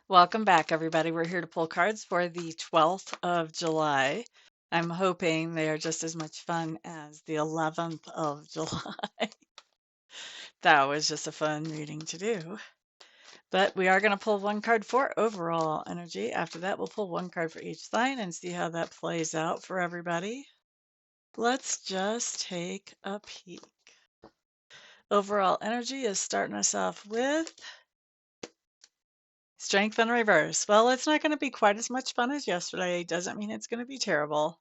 Welcome back, everybody. We're here to pull cards for the 12th of July. I'm hoping they are just as much fun as the 11th of July. That was just a fun reading to do. But we are going to pull one card for overall energy. After that, we'll pull one card for each sign and see how that plays out for everybody. Let's just take a peek. Overall energy is starting us off with Strength in reverse. Well, it's not going to be quite as much fun as yesterday. Doesn't mean it's going to be terrible.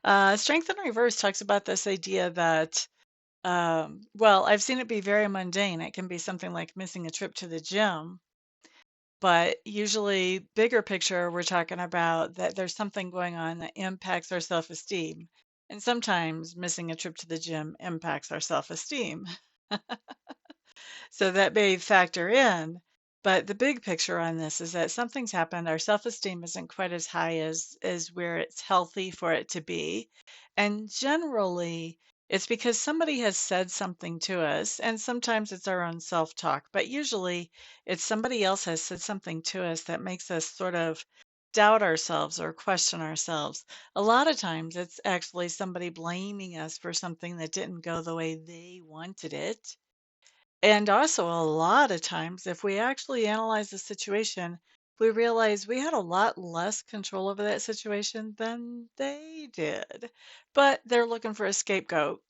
Strength in reverse talks about this idea that, well, I've seen it be very mundane. It can be something like missing a trip to the gym, but usually, bigger picture, we're talking about that there's something going on that impacts our self esteem. And sometimes missing a trip to the gym impacts our self esteem. So that may factor in. But the big picture on this is that something's happened. Our self-esteem isn't quite as high as where it's healthy for it to be. And generally, it's because somebody has said something to us, and sometimes it's our own self-talk, but usually it's somebody else has said something to us that makes us sort of doubt ourselves or question ourselves. A lot of times it's actually somebody blaming us for something that didn't go the way they wanted it. And also, a lot of times, if we actually analyze the situation, we realize we had a lot less control over that situation than they did. But they're looking for a scapegoat.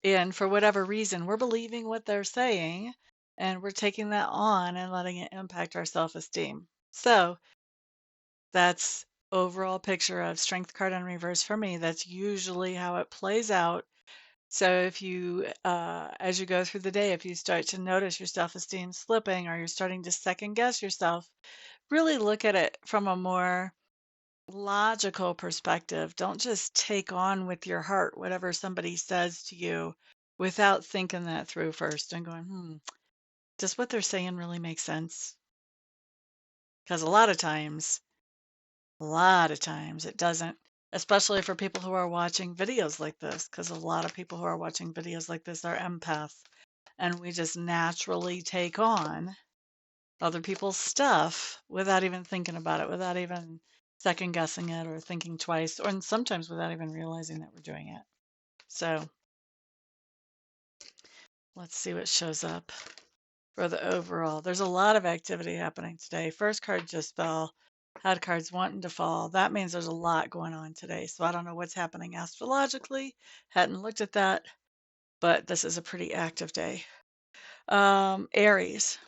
And for whatever reason, we're believing what they're saying and we're taking that on and letting it impact our self esteem. So that's overall picture of strength card in reverse for me. That's usually how it plays out. So if you, as you go through the day, if you start to notice your self-esteem slipping or you're starting to second guess yourself, really look at it from a more logical perspective. Don't just take on with your heart whatever somebody says to you without thinking that through first and going, does what they're saying really make sense? Because a lot of times it doesn't, especially for people who are watching videos like this, because a lot of people who are watching videos like this are empaths. And we just naturally take on other people's stuff without even thinking about it, without even second guessing it or thinking twice, or sometimes without even realizing that we're doing it. So let's see what shows up for the overall. There's a lot of activity happening today. First card just fell. Had cards wanting to fall. That means there's a lot going on today. So I don't know what's happening astrologically. Hadn't looked at that, but this is a pretty active day. Aries.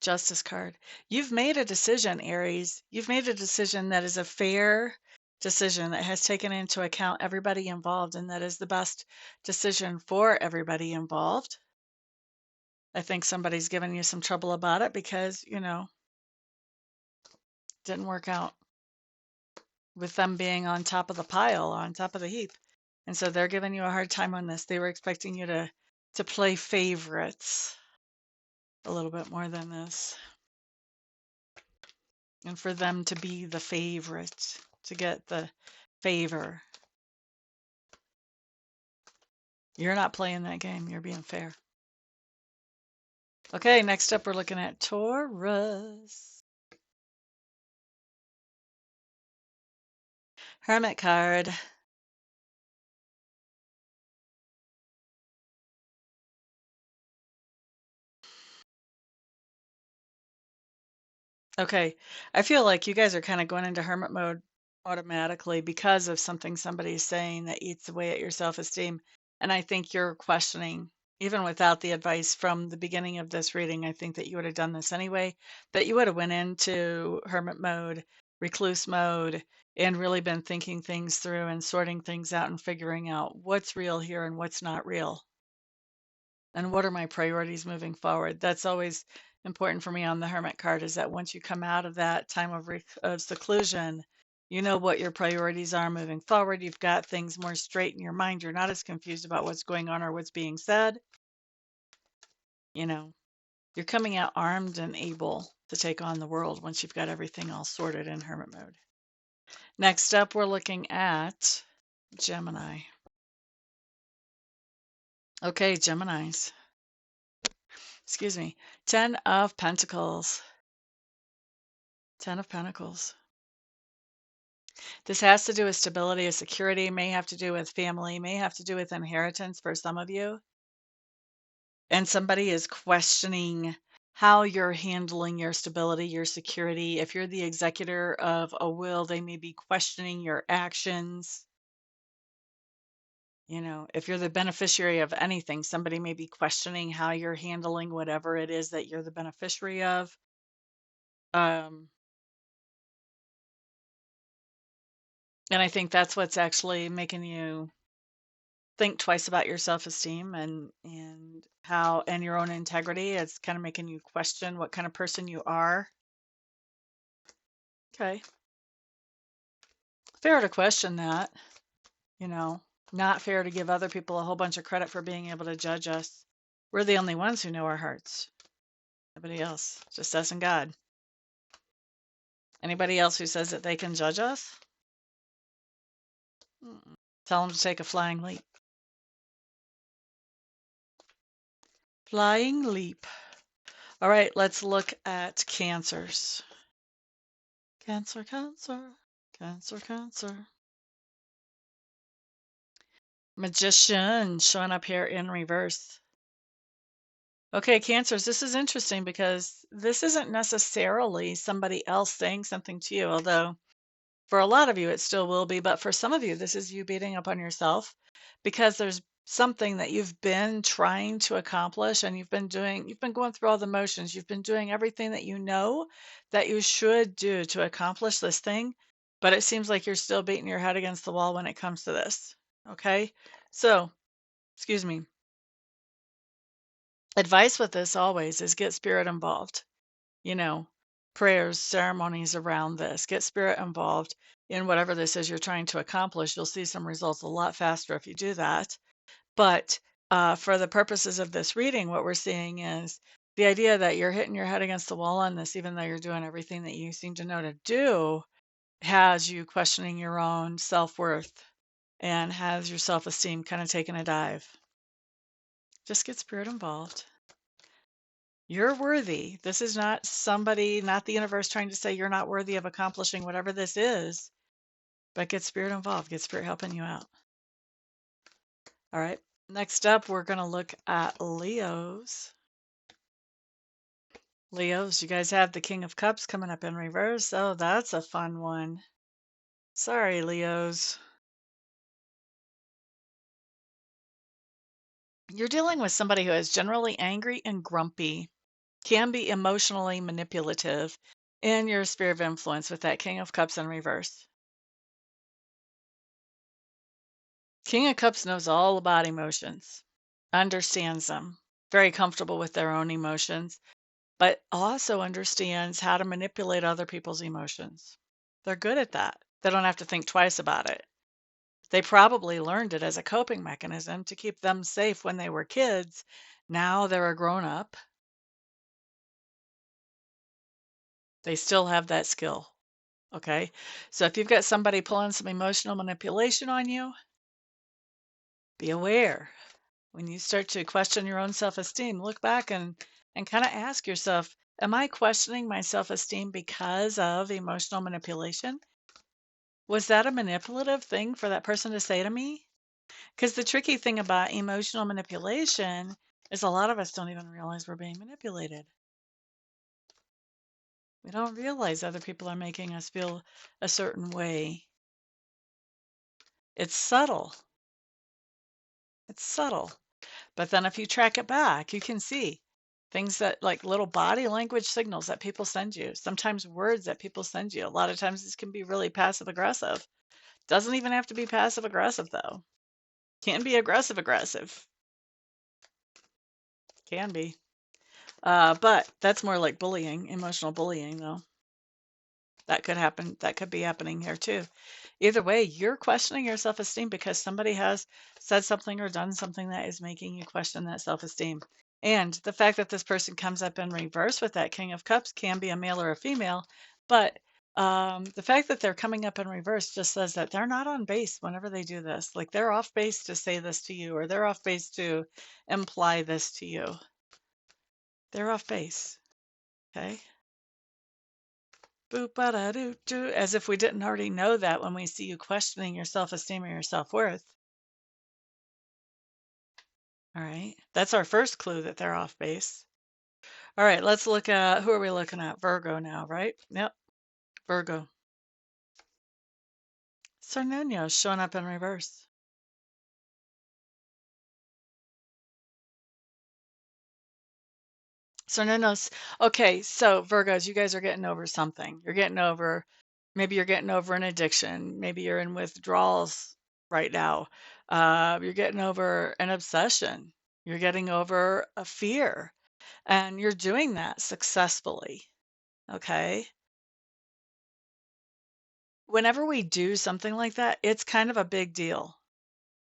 Justice card. You've made a decision, Aries. You've made a decision that is a fair decision that has taken into account everybody involved and that is the best decision for everybody involved. I think somebody's given you some trouble about it because, didn't work out with them being on top of the pile, on top of the heap. And so they're giving you a hard time on this. They were expecting you to play favorites a little bit more than this. And for them to be the favorite, to get the favor. You're not playing that game. You're being fair. Okay, next up we're looking at Taurus. Hermit card. Okay, I feel like you guys are kind of going into hermit mode automatically because of something somebody's saying that eats away at your self-esteem. And I think you're questioning, even without the advice from the beginning of this reading, I think that you would have done this anyway, that you would have went into hermit mode, recluse mode, and really been thinking things through and sorting things out and figuring out what's real here and what's not real. And what are my priorities moving forward? That's always important for me on the hermit card, is that once you come out of that time of seclusion, you know what your priorities are moving forward. You've got things more straight in your mind. You're not as confused about what's going on or what's being said. You're coming out armed and able to take on the world once you've got everything all sorted in hermit mode. Next up, we're looking at Gemini. Okay, Geminis. Excuse me. 10 of Pentacles. 10 of Pentacles. This has to do with stability or security, may have to do with family, may have to do with inheritance for some of you. And somebody is questioning how you're handling your stability, your security. If you're the executor of a will, they may be questioning your actions. You know, if you're the beneficiary of anything, somebody may be questioning how you're handling whatever it is that you're the beneficiary of. Um, and I think that's what's actually making you think twice about your self-esteem and how and your own integrity. It's kind of making you question what kind of person you are. Okay. Fair to question that, you know. Not fair to give other people a whole bunch of credit for being able to judge us. We're the only ones who know our hearts. Nobody else, just us and God. Anybody else who says that they can judge us? Tell them to take a flying leap. Flying leap. All right, let's look at cancers. Cancer, cancer, cancer, cancer. Magician showing up here in reverse. Okay, cancers, this is interesting because this isn't necessarily somebody else saying something to you, although for a lot of you, it still will be, but for some of you, this is you beating up on yourself because there's something that you've been trying to accomplish and you've been going through all the motions. You've been doing everything that you know that you should do to accomplish this thing, but it seems like you're still beating your head against the wall when it comes to this. Okay? So, excuse me. Advice with this always is get spirit involved. You know, prayers, ceremonies around this. Get spirit involved in whatever this is you're trying to accomplish. You'll see some results a lot faster if you do that. But for the purposes of this reading, what we're seeing is the idea that you're hitting your head against the wall on this, even though you're doing everything that you seem to know to do, has you questioning your own self-worth and has your self-esteem kind of taking a dive. Just get spirit involved. You're worthy. This is not somebody, not the universe trying to say you're not worthy of accomplishing whatever this is, but get spirit involved, get spirit helping you out. All right. Next up, we're going to look at Leos. Leos, you guys have the King of Cups coming up in reverse. Oh, that's a fun one. Sorry, Leos. You're dealing with somebody who is generally angry and grumpy, can be emotionally manipulative in your sphere of influence with that King of Cups in reverse. King of Cups knows all about emotions, understands them, very comfortable with their own emotions, but also understands how to manipulate other people's emotions. They're good at that. They don't have to think twice about it. They probably learned it as a coping mechanism to keep them safe when they were kids. Now they're a grown up. They still have that skill. Okay. So if you've got somebody pulling some emotional manipulation on you, be aware. When you start to question your own self-esteem, look back and kind of ask yourself, am I questioning my self-esteem because of emotional manipulation? Was that a manipulative thing for that person to say to me? Because the tricky thing about emotional manipulation is a lot of us don't even realize we're being manipulated. We don't realize other people are making us feel a certain way. It's subtle. It's subtle. But then if you track it back, you can see things that like little body language signals that people send you, sometimes words that people send you. A lot of times this can be really passive aggressive. Doesn't even have to be passive aggressive though. Can be aggressive aggressive. Can be. But that's more like bullying, emotional bullying though. That could happen. That could be happening here too. Either way, you're questioning your self-esteem because somebody has said something or done something that is making you question that self-esteem. And the fact that this person comes up in reverse with that King of Cups can be a male or a female, but the fact that they're coming up in reverse just says that they're not on base whenever they do this. Like they're off base to say this to you, or they're off base to imply this to you. They're off base. Okay. Boop ba da doo doo. As if we didn't already know that when we see you questioning your self-esteem or your self-worth. All right. That's our first clue that they're off base. All right. Let's look at who are we looking at? Virgo now, right? Yep. Virgo. Cernunnos showing up in reverse. Cernunnos. Okay. So Virgos, you guys are getting over something. Maybe you're getting over an addiction. Maybe you're in withdrawals right now. You're getting over an obsession. You're getting over a fear. And you're doing that successfully. Okay. Whenever we do something like that, it's kind of a big deal.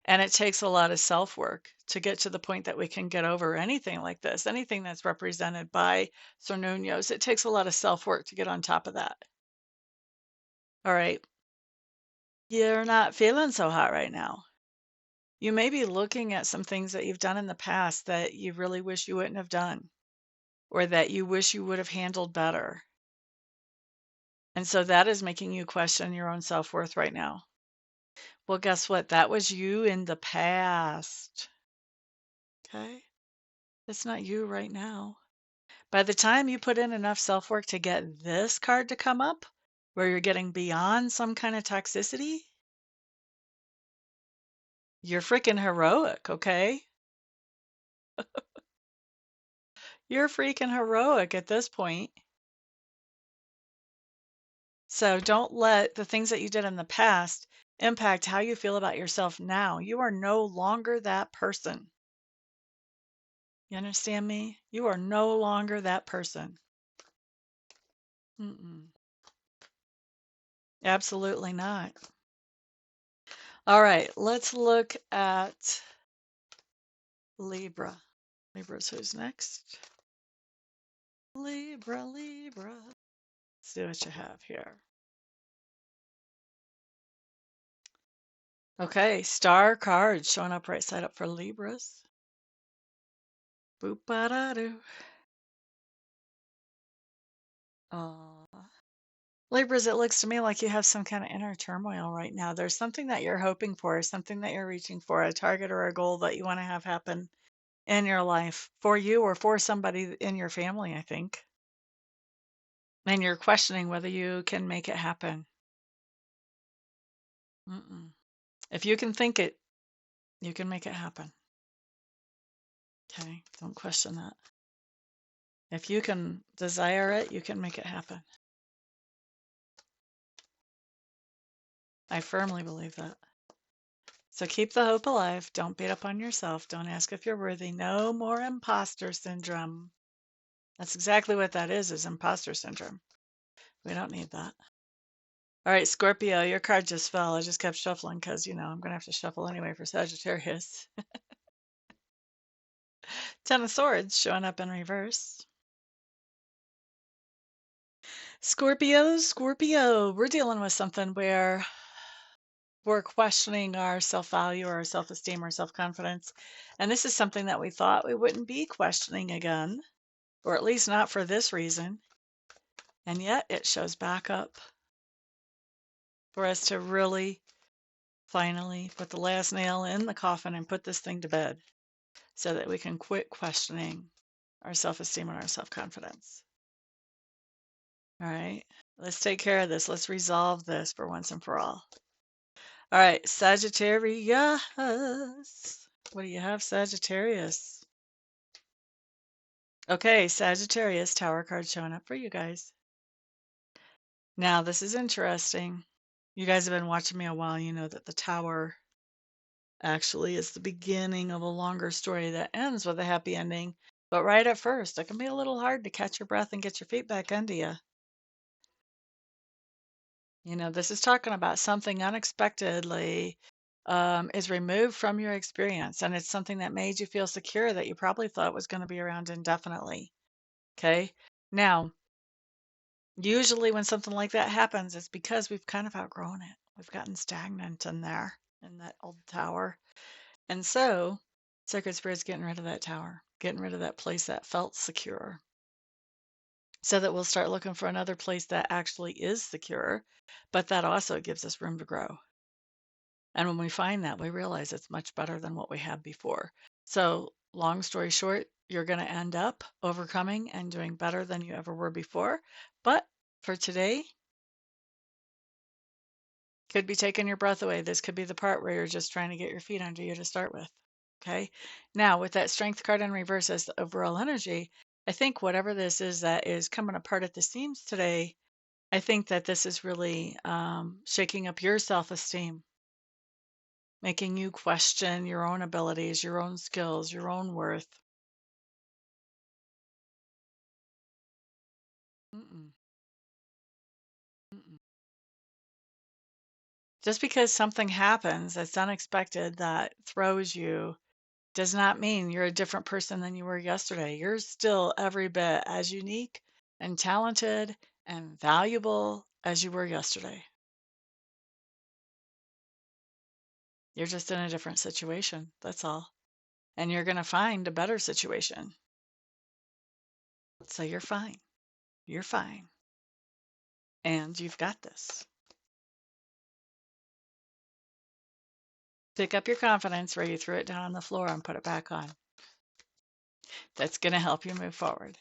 And it takes a lot of self work to get to the point that we can get over anything like this, anything that's represented by Cernunnos. It takes a lot of self work to get on top of that. All right. You're not feeling so hot right now. You may be looking at some things that you've done in the past that you really wish you wouldn't have done, or that you wish you would have handled better. And so that is making you question your own self worth right now. Well, guess what? That was you in the past. Okay. It's not you right now. By the time you put in enough self work to get this card to come up, where you're getting beyond some kind of toxicity, you're freaking heroic, okay? You're freaking heroic at this point. So don't let the things that you did in the past impact how you feel about yourself now. You are no longer that person. You understand me? You are no longer that person. Mm-mm. Absolutely not. All right, let's look at Libra. Libra's who's next? Libra, Libra. Let's see what you have here. Okay, star card showing up right side up for Libras. Boop ba da doo. Libras, it looks to me like you have some kind of inner turmoil right now. There's something that you're hoping for, something that you're reaching for, a target or a goal that you want to have happen in your life for you or for somebody in your family, I think. And you're questioning whether you can make it happen. Mm-mm. If you can think it, you can make it happen. Okay, don't question that. If you can desire it, you can make it happen. I firmly believe that. So keep the hope alive. Don't beat up on yourself. Don't ask if you're worthy. No more imposter syndrome. That's exactly what that is imposter syndrome. We don't need that. All right, Scorpio, your card just fell. I just kept shuffling because, I'm going to have to shuffle anyway for Sagittarius. Ten of Swords showing up in reverse. Scorpio, we're dealing with something where we're questioning our self-value or our self-esteem or self-confidence. And this is something that we thought we wouldn't be questioning again, or at least not for this reason. And yet it shows back up for us to really finally put the last nail in the coffin and put this thing to bed so that we can quit questioning our self-esteem and our self-confidence. All right, let's take care of this. Let's resolve this for once and for all. All right, Sagittarius. What do you have, Sagittarius? Okay, Sagittarius, Tower card showing up for you guys. Now, this is interesting. You guys have been watching me a while. You know that the Tower actually is the beginning of a longer story that ends with a happy ending. But right at first, it can be a little hard to catch your breath and get your feet back under you. This is talking about something unexpectedly is removed from your experience, and it's something that made you feel secure that you probably thought was going to be around indefinitely. Okay. Now, usually when something like that happens, it's because we've kind of outgrown it. We've gotten stagnant in there in that old tower. And so, Sacred Spirit's getting rid of that tower. getting rid of that place that felt secure, so that we'll start looking for another place that actually is secure, but that also gives us room to grow. And when we find that, we realize it's much better than what we had before. So, long story short, you're going to end up overcoming and doing better than you ever were before. But for today, could be taking your breath away. This could be the part where you're just trying to get your feet under you to start with. Okay. Now, with that strength card in reverse as the overall energy, I think whatever this is that is coming apart at the seams today, I think that this is really shaking up your self esteem, making you question your own abilities, your own skills, your own worth. Mm-mm, mm-mm. Just because something happens that's unexpected that throws you does not mean you're a different person than you were yesterday. You're still every bit as unique and talented and valuable as you were yesterday. You're just in a different situation. That's all. And you're going to find a better situation. So you're fine. You're fine. And you've got this. Pick up your confidence where you threw it down on the floor and put it back on. That's going to help you move forward.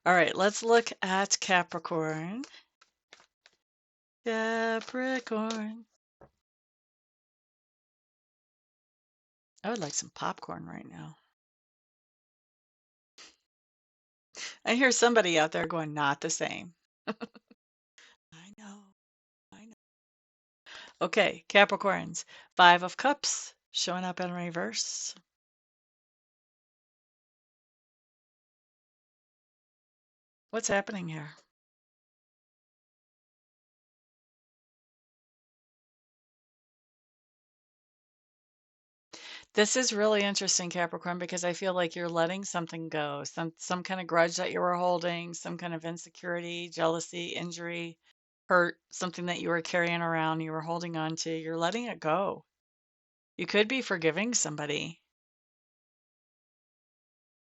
All right, let's look at Capricorn. Capricorn. I would like some popcorn right now. I hear somebody out there going, not the same. I know. I know. Okay, Capricorns. Five of Cups showing up in reverse. What's happening here? This is really interesting, Capricorn, because I feel like you're letting something go, some kind of grudge that you were holding, some kind of insecurity, jealousy, injury, hurt, something that you were carrying around, you were holding on to. You're letting it go. You could be forgiving somebody.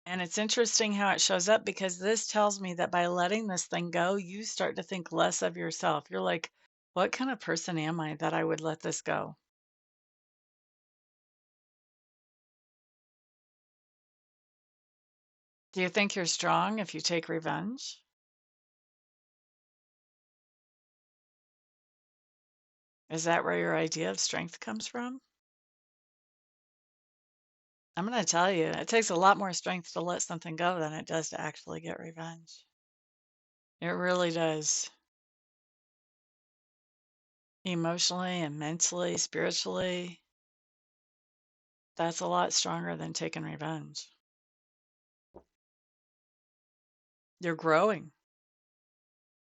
And it's interesting how it shows up because this tells me that by letting this thing go, you start to think less of yourself. You're like, what kind of person am I that I would let this go? Do you think you're strong if you take revenge? Is that where your idea of strength comes from? I'm going to tell you, it takes a lot more strength to let something go than it does to actually get revenge. It really does. Emotionally and mentally, spiritually, that's a lot stronger than taking revenge. You're growing.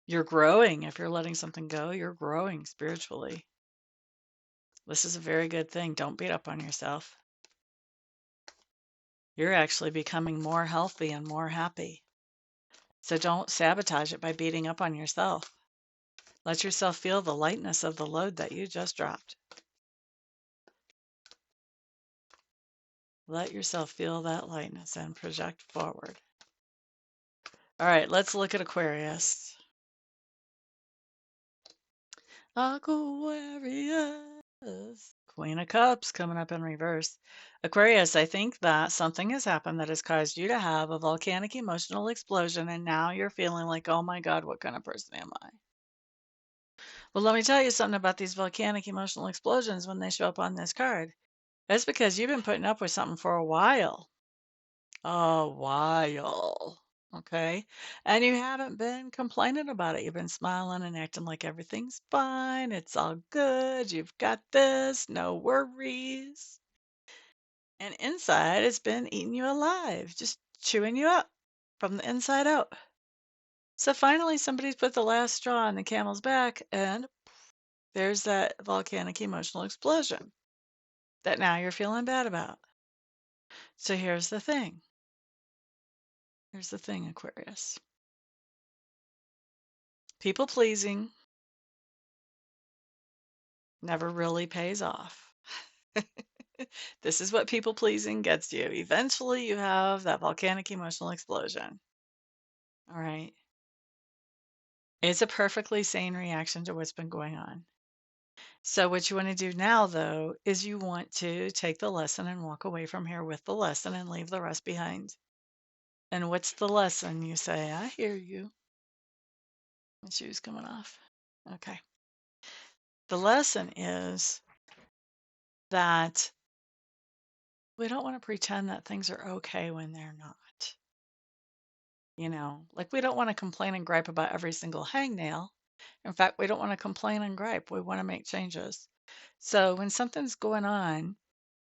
You're growing. If you're letting something go, you're growing spiritually. This is a very good thing. Don't beat up on yourself. You're actually becoming more healthy and more happy. So don't sabotage it by beating up on yourself. Let yourself feel the lightness of the load that you just dropped. Let yourself feel that lightness and project forward. All right, let's look at Aquarius. Aquarius. Queen of Cups coming up in reverse. Aquarius, I think that something has happened that has caused you to have a volcanic emotional explosion, and now you're feeling like, oh my God, what kind of person am I? Well, let me tell you something about these volcanic emotional explosions when they show up on this card. That's because you've been putting up with something for a while. A while. Okay. And you haven't been complaining about it. You've been smiling and acting like everything's fine. It's all good. You've got this. No worries. And inside, it's been eating you alive, just chewing you up from the inside out. So finally, somebody's put the last straw on the camel's back, and there's that volcanic emotional explosion that now you're feeling bad about. So here's the thing. Here's the thing, Aquarius. People pleasing never really pays off. This is what people pleasing gets you. Eventually, you have that volcanic emotional explosion. All right. It's a perfectly sane reaction to what's been going on. So, what you want to do now, though, is you want to take the lesson and walk away from here with the lesson and leave the rest behind. And what's the lesson? You say, I hear you. My shoe's coming off. Okay. The lesson is that we don't want to pretend that things are okay when they're not. Like we don't want to complain and gripe about every single hangnail. In fact, we don't want to complain and gripe. We want to make changes. So when something's going on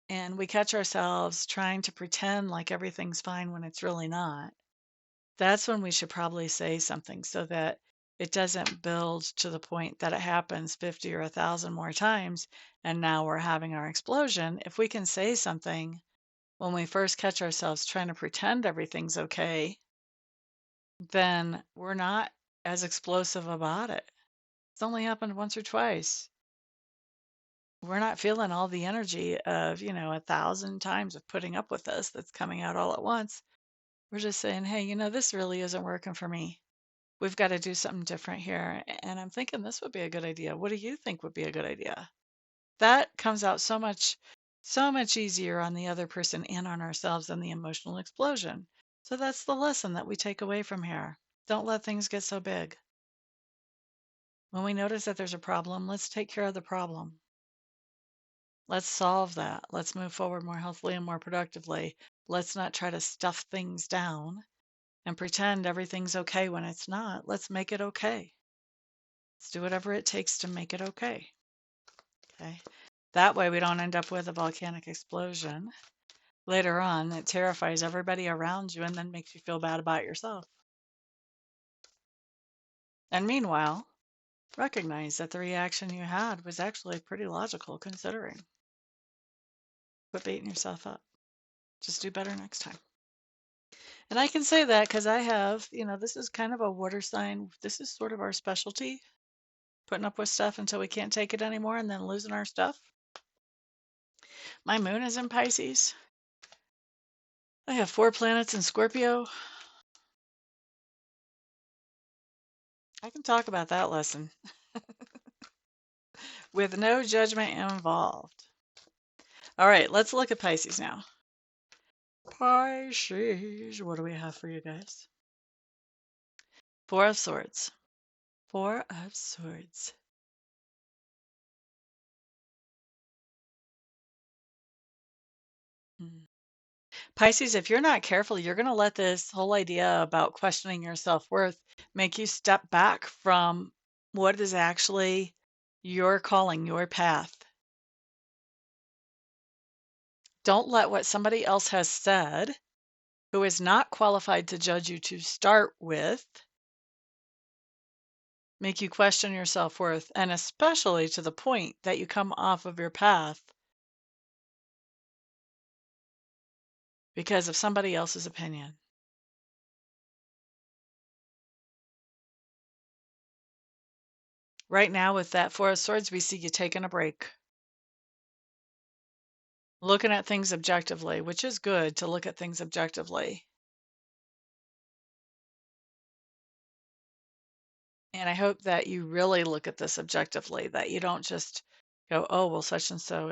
and we catch ourselves trying to pretend like everything's fine when it's really not, that's when we should probably say something so that it doesn't build to the point that it happens 50 or 1,000 more times and now we're having our explosion. If we can say something when we first catch ourselves trying to pretend everything's okay, then we're not as explosive about it. It's only happened once or twice. We're not feeling all the energy of, 1,000 times of putting up with this that's coming out all at once. We're just saying, hey, this really isn't working for me. We've got to do something different here. And I'm thinking this would be a good idea. What do you think would be a good idea? That comes out so much easier on the other person and on ourselves than the emotional explosion. So that's the lesson that we take away from here. Don't let things get so big. When we notice that there's a problem, let's take care of the problem. Let's solve that. Let's move forward more healthily and more productively. Let's not try to stuff things down and pretend everything's okay when it's not. Let's make it okay. Let's do whatever it takes to make it okay. Okay. That way we don't end up with a volcanic explosion later on that terrifies everybody around you and then makes you feel bad about yourself. And meanwhile, recognize that the reaction you had was actually pretty logical considering. Quit beating yourself up. Just do better next time. And I can say that because I have, this is kind of a water sign. This is sort of our specialty, putting up with stuff until we can't take it anymore and then losing our stuff. My moon is in Pisces. I have 4 planets in Scorpio. I can talk about that lesson with no judgment involved. All right, let's look at Pisces now. Pisces, what do we have for you guys? 4 of Swords. 4 of Swords. Hmm. Pisces, if you're not careful, you're going to let this whole idea about questioning your self-worth make you step back from what is actually your calling, your path. Don't let what somebody else has said, who is not qualified to judge you to start with, make you question your self-worth, and especially to the point that you come off of your path because of somebody else's opinion. Right now, with that 4 of Swords, we see you taking a break, looking at things objectively, which is good to look at things objectively. And I hope that you really look at this objectively, that you don't just go, oh, well, such and so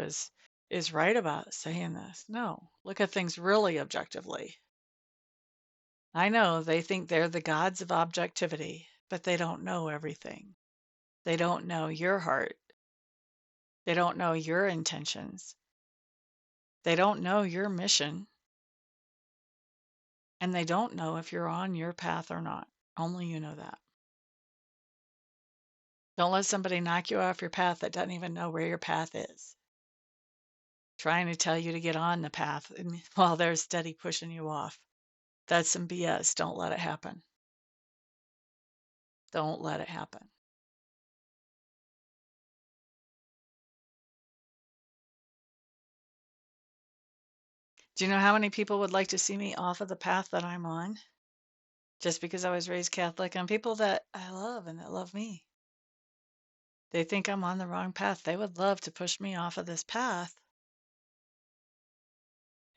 is right about saying this. No, look at things really objectively. I know they think they're the gods of objectivity, but they don't know everything. They don't know your heart. They don't know your intentions. They don't know your mission. And they don't know if you're on your path or not. Only you know that. Don't let somebody knock you off your path that doesn't even know where your path is. Trying to tell you to get on the path and while they're steady pushing you off. That's some BS. Don't let it happen. Don't let it happen. Do you know how many people would like to see me off of the path that I'm on? Just because I was raised Catholic, and people that I love and that love me. They think I'm on the wrong path. They would love to push me off of this path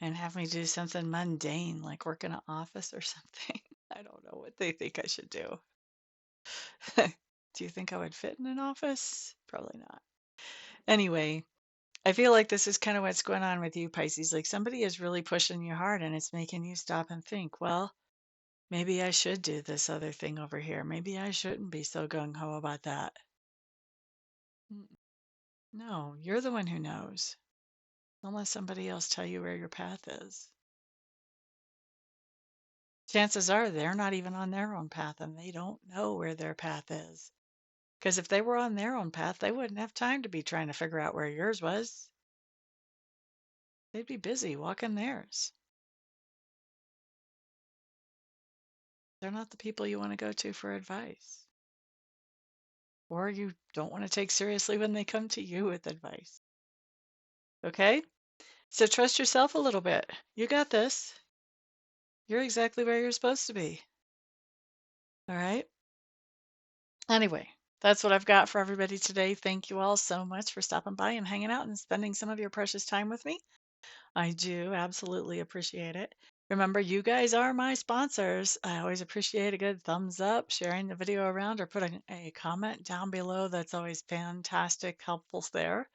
and have me do something mundane like work in an office or something. I don't know what they think I should do. Do you think I would fit in an office? Probably not. Anyway, I feel like this is kind of what's going on with you, Pisces. Like somebody is really pushing you hard and it's making you stop and think, well, maybe I should do this other thing over here. Maybe I shouldn't be so gung ho about that. Mm, no, you're the one who knows, unless somebody else tell you where your path is. Chances are they're not even on their own path and they don't know where their path is. Because if they were on their own path, they wouldn't have time to be trying to figure out where yours was. They'd be busy walking theirs. They're not the people you want to go to for advice. Or you don't want to take seriously when they come to you with advice. Okay? So trust yourself a little bit. You got this. You're exactly where you're supposed to be. All right? Anyway, that's what I've got for everybody today. Thank you all so much for stopping by and hanging out and spending some of your precious time with me. I do absolutely appreciate it. Remember, you guys are my sponsors. I always appreciate a good thumbs up, sharing the video around, or putting a comment down below. That's always fantastic, helpful there.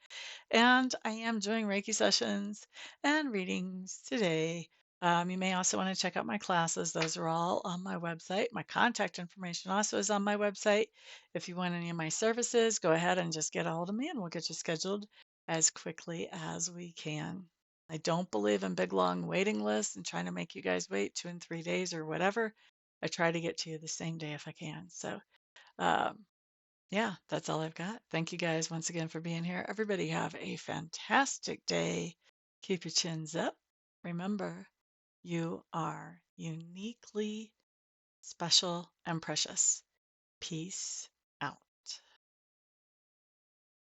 And I am doing Reiki sessions and readings today. You may also want to check out my classes. Those are all on my website. My contact information also is on my website. If you want any of my services, go ahead and just get a hold of me and we'll get you scheduled as quickly as we can. I don't believe in big long waiting lists and trying to make you guys wait 2 and 3 days or whatever. I try to get to you the same day if I can. So, um, yeah, that's all I've got. Thank you guys once again for being here. Everybody have a fantastic day. Keep your chins up. Remember, you are uniquely special and precious. Peace